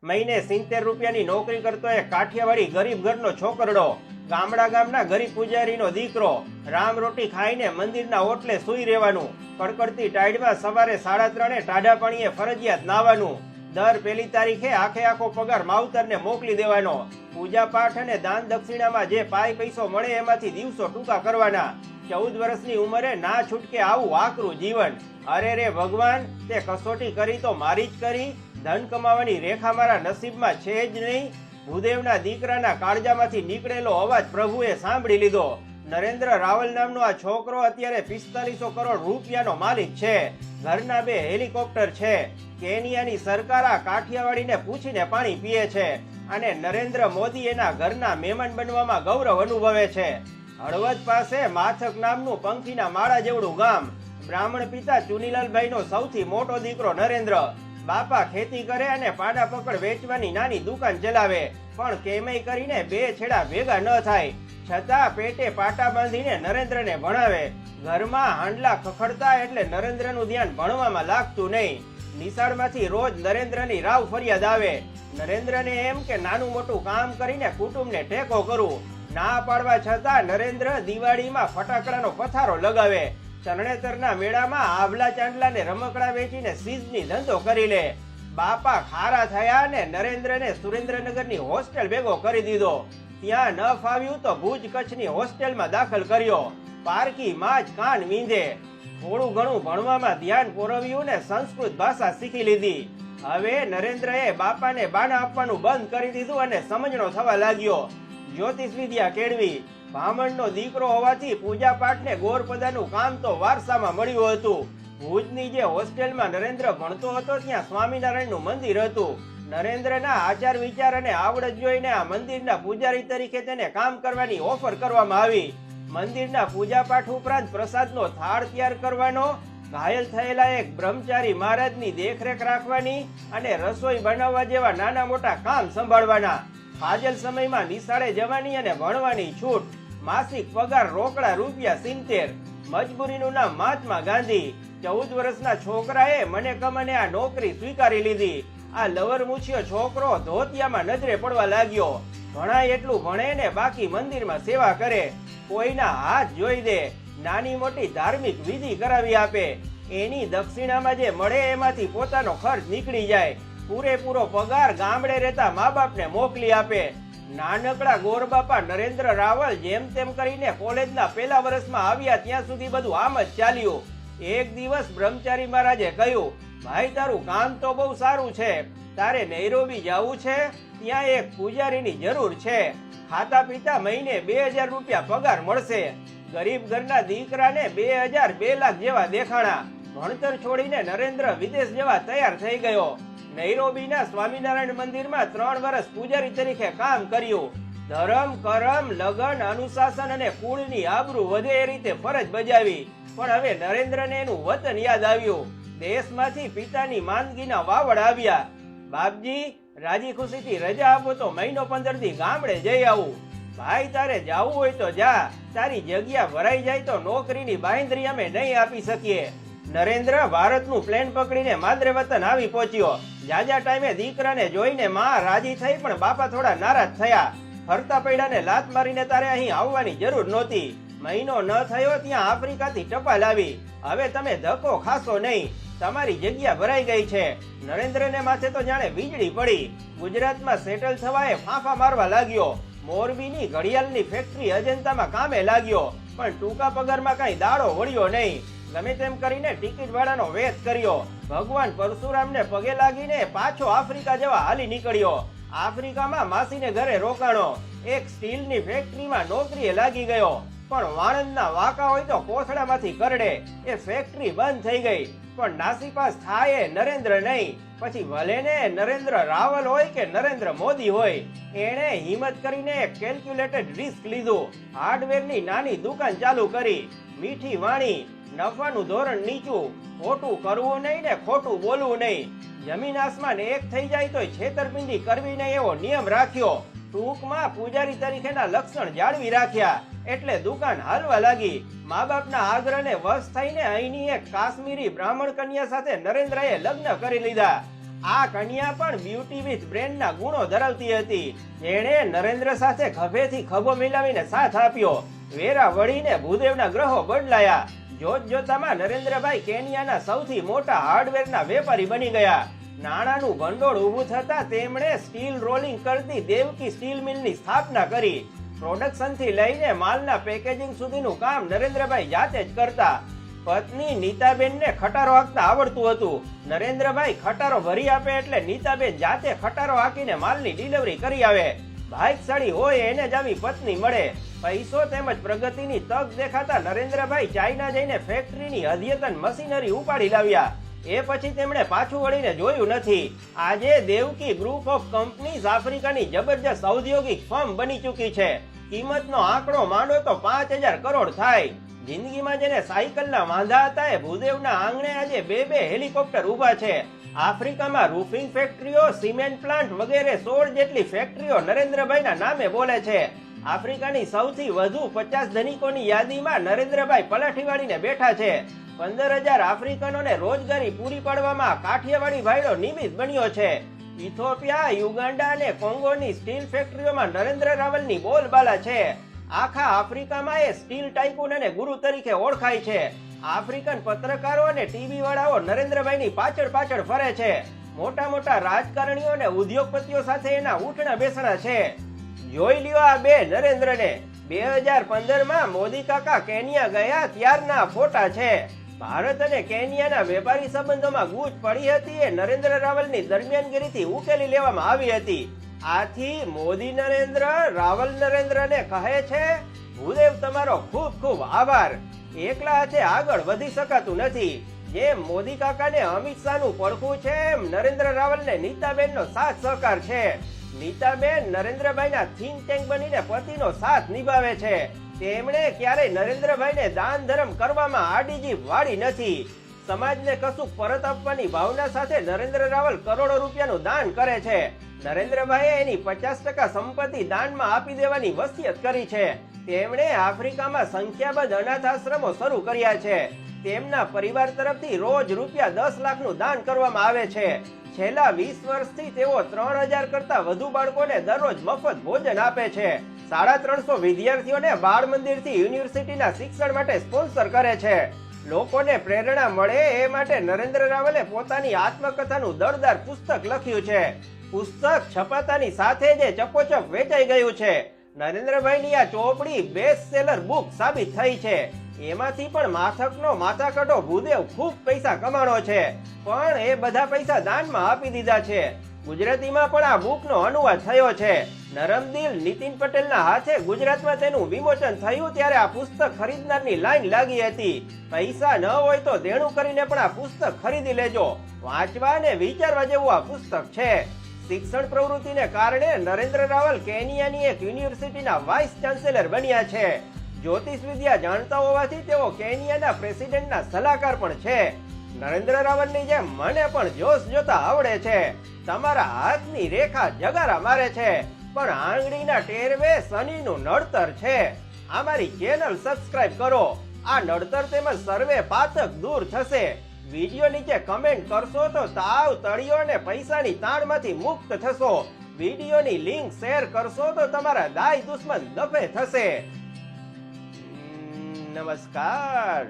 મહિને 70 રૂપિયાની નોકરી કરતો એક કાઠિયાવાડી ગરીબ ઘરનો છોકરડો, ગામના ગરીબ પૂજારીનો દીકરો, રામ રોટી ખાઈને મંદિરના ઓટલે સૂઈ રહેવાનું, કડકડતી ટાઈડમાં સવારે 3:30 ટાઢા પાણીએ ફરજિયાત નાવાનું, દર 1 તારીખે આખો પગાર માવતરને મોકલી દેવાનો, પૂજા પાઠ અને દાન દક્ષિણામાં જે પાય પૈસો મળે એમાંથી દિવસો ટૂંકા કરવાના, 14 વર્ષની ઉંમરે ના છૂટકે આવું આકરું જીવન. અરે રે ભગવાન, તે કસોટી કરી તો મારી જ કરી. ધન કમાવાની રેખા મારા નસીબમાં છે જ નહીં. ભૂદેવના દીકરાના કાળજામાંથી નીકળેલો અવાજ પ્રભુએ સાંભળી લીધો. નરેન્દ્ર રાવલ નામનો આ છોકરો અત્યારે 4500 કરોડ રૂપિયાનો માલિક છે. ઘરના 2 હેલિકોપ્ટર છે. કેનિયાની સરકાર આ કાઠિયાવાડીને પૂછીને પાણી પીએ છે અને નરેન્દ્ર મોદી એના ઘરના મહેમાન બનવામાં ગૌરવ અનુભવે છે. હળવદ પાસે માથક નામનું પંખીના માળા જેવડું ગામ. બ્રાહ્મણ પિતા ચુનીલાલભાઈનો સૌથી મોટો દીકરો નરેન્દ્ર. બાપા ખેતી કરે અને પાડા પકડ વેચવાની નાની દુકાન ચલાવે, પણ કેમેય કરીને 2 છેડા ભેગા ન થાય. છતાં પેટે પાટા બાંધીને નરેન્દ્રને ભણાવે. ઘરમાં હાંડલા ખખડતા એટલે નરેન્દ્રનું ધ્યાન ભણવામાં લાગતું નહીં. નિશાળમાંથી રોજ નરેન્દ્રની રાવ ફરિયાદ આવે. નરેન્દ્રને એમ કે નાનું મોટું કામ કરીને કુટુંબને ટેકો કરું. ના પાડવા છતાં નરેન્દ્ર દિવાળીમાં ફટાકડાનો પથારો લગાવે. તરણેતરના મેળામાં આભલા ચાંદલા ને રમકડા વેચીને સીઝની ધંધો કરી લે. બાપા ખારા થયા ને નરેન્દ્રને સુરેન્દ્રનગરની હોસ્ટેલ ભેગો કરી દીધો. ત્યાં ન ફાવ્યું તો ભુજ કચ્છની હોસ્ટેલમાં દાખલ કર્યો. પારકી માં જ કાન વીંધે. થોડું ઘણું ભણવામાં ધ્યાન પોરવ્યું ને સંસ્કૃત ભાષા શીખી લીધી. હવે નરેન્દ્રએ બાપાને બાના આપવાનું બંધ કરી દીધું અને સમજણો થવા લાગ્યો. જ્યોતિષ વિદ્યા કેળવી. બ્રાહ્મણનો દીકરો હોવાથી પૂજા પાઠ ને ગોરપદાનું કામ તો વારસામાં મળ્યું હતું. ભુજની જે હોસ્ટેલમાં નરેન્દ્ર ભણતો હતો ત્યાં સ્વામિનારાયણનું મંદિર હતું. નરેન્દ્રના આચાર વિચાર અને આવડત જોઈને આ મંદિરના પૂજારી તરીકે તેને કામ કરવાની ઓફર કરવામાં આવી. મંદિરના પૂજા પાઠ ઉપરાંત પ્રસાદનો થાળ તૈયાર કરવાનો, ઘાયલ થયેલા એક બ્રહ્મચારી મહારાજની દેખરેખ રાખવાની અને રસોઈ બનાવવા જેવા નાના મોટા કામ સંભાળવાના. હાજલ સમયમાં નિશાળે જવાની અને ભણવાની છૂટ. માસિક પગાર રોકડા ₹70. મજબૂરીનું નામ મહાત્મા ગાંધી. 14 વર્ષના છોકરાએ મને કમને આ નોકરી સ્વીકારી લીધી. આ લવર મૂછ્યો છોકરો ધોતિયામાં નજરે પડવા લાગ્યો. ભણાય એટલું ભણે ને બાકી મંદિરમાં સેવા કરે. કોઈના હાથ જોઈ દે. નાની મોટી ધાર્મિક વિધિ કરાવી આપે. એની દક્ષિણામાં જે મળે એમાંથી પોતાનો ખર્ચ નીકળી જાય. પૂરેપૂરો પગાર ગામડે રહેતા મા બાપને મોકલી આપે. નાનકડા ગોરબાપા નરેન્દ્ર રાવલ જેમ તેમ કરીને કોલેજના 1 વર્ષમાં આવ્યા ત્યાં સુધી બધું આમ જ ચાલ્યું. એક દિવસ બ્રહ્મચારી મહારાજે કહ્યું, ભાઈ તારું કામ તો બહુ સારું છે, તારે નૈરોબી જવું છે, ત્યાં એક પૂજારીની જરૂર છે. ખાતા પીતા મહિને 2000 રૂપિયા પગાર મળશે. ગરીબ ઘરના દીકરાને 2000 2 લાખ જેવા દેખાણા. ભણતર છોડીને નરેન્દ્ર વિદેશ જવા તૈયાર થઈ ગયો. નૈરોબીના સ્વામિનારાયણ મંદિરમાં 3 વર્ષ પૂજારી તરીકે કામ કર્યું. ધર્મ, કરમ, લગન, અનુશાસન અને કુળની આબરૂ વધે એ રીતે ફરજ બજાવી. પણ હવે નરેન્દ્રને એનું વતન યાદ આવ્યું. દેશમાંથી પિતાની માંદગીના વાવડ આવ્યા. બાપજી, રાજી ખુશીથી રજા આપો તો મહિનો 15 દી ગામડે જઈ આવું. ભાઈ તારે જાવું હોય તો જા, તારી જગ્યા ભરાઈ જાય તો નોકરીની બાંહેધરી અમે નહીં આપી શકીએ. નરેન્દ્ર ભારતનું પ્લેન પકડીને માદરે વતન આવી પહોંચ્યો. જાજા ટાઈમે દીકરાને જોઈને માં રાજી થઈ, પણ બાપા થોડા નારાજ થયા. ફરતા પૈડાને લાત મારીને તારે અહીં આવવાની જરૂર નહોતી. મહિનો ન થયો ત્યાં આફ્રિકાથી ટપાલ આવી. હવે તમે ધક્કો ખાશો નહીં, તમારી જગ્યા ભરાઈ ગઈ છે. નરેન્દ્રને માથે તો જાણે વીજળી પડી. ગુજરાતમાં સેટલ થવા એ ફાંફા મારવા લાગ્યો. મોરબીની ઘડિયાળની ફેક્ટરી અજંતામાં કામે લાગ્યો, પણ ટૂંકા પગારમાં કઈ દાડો વળ્યો નહીં. ગમે તેમ કરીને ટિકિટ વાળાનો વેચ કર્યો. ભગવાન પરશુરામને પગે લાગીને પાછો આફ્રિકા જવા હાલી નીકળ્યો. આફ્રિકામાં માસીને ઘરે રોકાણો. એક સ્ટીલની ફેક્ટરીમાં નોકરીએ લાગી ગયો. પણ વાણંદના વાંકા હોય તો કોથળામાંથી કરડે. એ ફેક્ટરી બંધ થઈ ગઈ. પણ નાસીપાસ થાય નરેન્દ્ર નહીં. પછી ભલે ને નરેન્દ્ર રાવલ હોય કે નરેન્દ્ર મોદી હોય, એણે હિંમત કરીને કેલ્ક્યુલેટેડ રિસ્ક લીધું. હાર્ડવેરની નાની દુકાન ચાલુ કરી. મીઠી વાણી, નફાનું ધોરણ નીચું, ખોટું કરવું નહીં ને ખોટું બોલવું નહીં. જમીન આસમાન એક થઈ જાય તો છેતરપિંડી કરવી નહીં એવો નિયમ રાખ્યો. ટૂંકમાં પૂજારી તરીકેના લક્ષણ જાળવી રાખ્યા. એટલે દુકાન હાલવા લાગી. મા બાપના આગ્રહને વશ થઈને અહીંની એક કાશ્મીરી બ્રાહ્મણ કન્યા સાથે નરેન્દ્રએ લગ્ન કરી લીધા. આ કન્યા પણ બ્યુટી વિથ બ્રેન્ડના ગુણો ધરાવતી હતી. એણે નરેન્દ્ર સાથે ખભેથી ખભો મિલાવીને સાથ આપ્યો. વેરા વળીને ભૂદેવના ગ્રહો બદલાયા. જોત જોતામાં નરેન્દ્રભાઈ કેનિયાના સૌથી મોટા હાર્ડવેરના વેપારી બની ગયા. નાણાંનું ભંડોળ ઊભું થતા તેમણે સ્ટીલ રોલિંગ કરતી દેવકી સ્ટીલ મિલની સ્થાપના કરી. પ્રોડક્શનથી લઈને માલના પેકેજિંગ સુધીનું કામ નરેન્દ્રભાઈ જાતે જ કરતા. પત્ની નીતાબેનને ખટારો હાંકતા આવડતું હતું. નરેન્દ્રભાઈ ખટારો ભરી આપે એટલે નીતાબેન જાતે ખટારો હાંકીને માલની ડિલિવરી કરી આવે. ભાગ્યશાળી હોય એને જ આવી પત્ની મળે. પૈસો તેમજ પ્રગતિની તક દેખાતા નરેન્દ્રભાઈ ચાઇના જઈને ફેક્ટરીની અદ્યતન મશીનરી ઉપાડી લાવ્યા. એ પછી તેમણે પાછું વળીને જોયું નથી. આજે દેવકી ગ્રુપ ઓફ કંપનીઝ આફ્રિકાની જબરજસ્ત ઔદ્યોગિક ફર્મ બની ચૂકી છે. કિંમતનો આંકડો માંડો તો 5,000 કરોડ થાય. જિંદગીમાં જેને સાયકલના વાંધા હતા એ ભૂદેવના આંગણે આજે બે હેલિકોપ્ટર ઊભા છે. આફ્રિકામાં રૂફિંગ ફેક્ટરીઓ, સિમેન્ટ પ્લાન્ટ વગેરે 16 જેટલી ફેક્ટરીઓ નરેન્દ્રભાઈના નામે બોલે છે. આફ્રિકાની સૌથી વધુ 50 ધનિકોની યાદીમાં નરેન્દ્રભાઈ પલાઠી વાળીને બેઠા છે. 15,000 આફ્રિકનોને રોજગારી પૂરી પાડવામાં કાઠિયાવાડી ભાઈડો નિમિત્ત બન્યો છે. ઇથોપિયા, યુગાન્ડા અને કોંગોની સ્ટીલ ફેક્ટરીઓમાં નરેન્દ્ર રાવલની બોલબાલા છે. આખા આફ્રિકામાં એ સ્ટીલ ટાઇકૂન અને ગુરુ તરીકે ઓળખાય છે. આફ્રિકન પત્રકારો અને ટીવી વાળાઓ નરેન્દ્રભાઈની પાછળ ફરે છે. મોટા રાજકારણીઓ અને ઉદ્યોગપતિઓ સાથે એના ઉઠણા બેસણા છે. જોઈ લ્યો આ બે નરેન્દ્રને. 2015માં મોદી કાકા કેનિયા ગયા ત્યારના ફોટા છે. ભારત અને કેનિયાના વેપારી સંબંધોમાં ગૂંચ પડી હતી એ નરેન્દ્ર રાવલની દરમિયાનગીરીથી ઉકેલી લેવામાં આવી હતી. આથી મોદી નરેન્દ્ર, રાવલ નરેન્દ્રને કહે છે, ભૂદેવ તમારો ખૂબ ખૂબ આભાર. એકલા હાથે આગળ વધી શકાતું નથી. જેમ મોદી કાકાને અમિત શાહનું પડખું છે એમ નરેન્દ્ર રાવલને નીતાબેનનો સાથ સહકાર છે. નીતાબેન નરેન્દ્રભાઈના થિંક ટેન્ક બનીને પતિનો સાથ નિભાવે છે. તેમણે ક્યારેય નરેન્દ્રભાઈને દાન ધર્મ કરવામાં આડીજી વાળી નથી. સમાજને કશું પરત આપવાની ભાવના સાથે નરેન્દ્ર રાવલ કરોડો રૂપિયાનું દાન કરે છે. નરેન્દ્રભાઈએ એની 50% સંપત્તિ દાનમાં આપી દેવાની વસિયત કરી છે. તેમણે આફ્રિકામાં સંખ્યાબંધ અનાથ આશ્રમો શરૂ કર્યા છે. તેમના પરિવાર તરફથી રોજ રૂપિયા 10 લાખનું દાન કરવામાં આવે છે. છેલ્લા 20 વર્ષથી તેઓ 3,000 કરતા વધુ બાળકોને દરરોજ મફત ભોજન આપે છે. 350 વિદ્યાર્થીઓને બાળ મંદિરથી યુનિવર્સિટીના શિક્ષણ માટે સ્પોન્સર કરે છે. લોકોને પ્રેરણા મળે એ માટે નરેન્દ્ર રાવલે પોતાની આત્મકથાનું દળદાર પુસ્તક લખ્યું છે. પુસ્તક છપાતાની સાથે જ ચપોચપ વેચાઈ ગયું છે. નરેન્દ્રભાઈની આ ચોપડી બેસ્ટ સેલર બુક સાબિત થઈ છે. એમાંથી પણ માથકનો માથાકટો ભૂદેવ ખૂબ પૈસા કમાણો છે, પણ એ બધા પૈસા દાનમાં આપી દીધા છે. ગુજરાતીમાં પણ આ બુકનો અનુવાદ થયો છે. નરમદિલ નીતિન પટેલના હાથે ગુજરાતમાં તેનું વિમોચન થયું ત્યારે આ પુસ્તક ખરીદનારની લાઈન લાગી હતી. પૈસા ન હોય તો દેણું કરીને પણ આ પુસ્તક ખરીદી લેજો. વાંચવા અને વિચારવા જેવું આ પુસ્તક છે. શિક્ષણ પ્રવૃત્તિને કારણે નરેન્દ્ર રાવલ કેનિયાની એક યુનિવર્સિટીના વાઇસ ચાન્સેલર બન્યા છે. જ્યોતિષ વિદ્યા જાણતા હોવાથી તેઓ કેનિયાના પ્રેસિડેન્ટના સલાહકાર પણ છે. નરેન્દ્ર રાવલની જેમ મને પણ જોશ જોતા આવડે છે. તમારા હાથની રેખા જગારા મારે છે, પણ આંગળીના ટેરવે શનિનું નડતર છે. અમારી ચેનલ સબસ્ક્રાઇબ કરો. આ નડતર તેમજ સર્વે પાતક દૂર થશે. વિડીયો નીચે કમેન્ટ કરશો તો તાવ, તળિયો અને પૈસાની તાણમાંથી મુક્ત થશો. વિડીયોની લિંક શેર કરશો તો તમારા દાય દુશ્મન દફે થશે. નમસ્કાર.